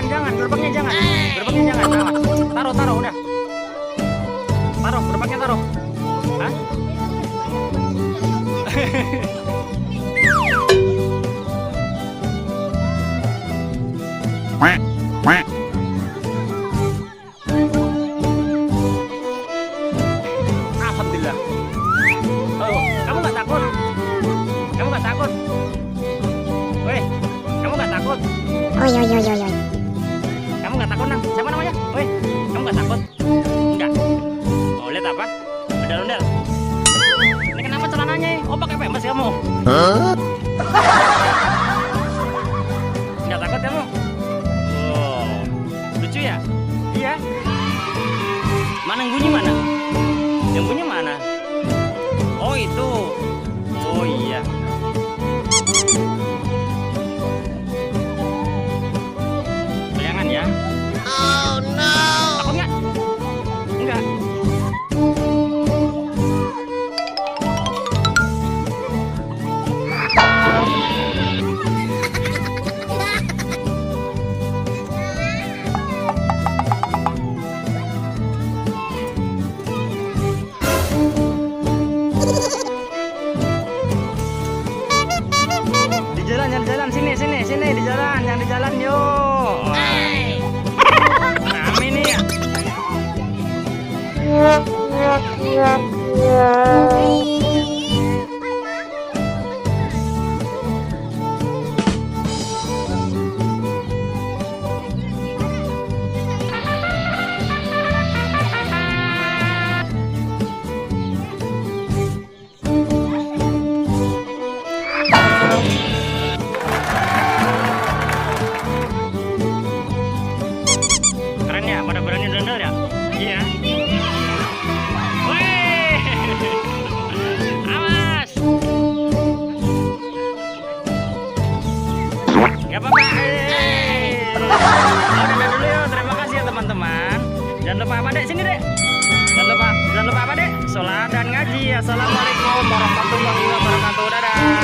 Jangan, gerbangnya jangan. Taruh udah. Gerbangnya taruh. Hah? Alhamdulillah. Oh, kamu nggak takut? Woi, kamu nggak takut? Oi. Kamu nggak takut, Nang? Siapa namanya? Woi, kamu nggak takut? Enggak. Oh, lihat apa? Ondel-ondel. Ini kenapa celananya? Oh, pakai PMS kamu? Nggak takut kamu? Oh, lucu ya? Iya. Mana yang bunyi mana? Yang bunyi mana? Oh, itu. Oh, iya. Bayangan ya. Oh no. Takut nggak? Enggak. Di jalan sini di jalan yuk. Rame nih ya. Keren ya, pada berani dondol ya? Iya. Wih, awas. Gak apa-apa. Udah dulu yuk. Terima kasih ya teman-teman. Jangan lupa apa dek? Sini dek. Jangan lupa apa dek? Sholat dan ngaji. Assalamualaikum warahmatullahi wabarakatuh. Dadah.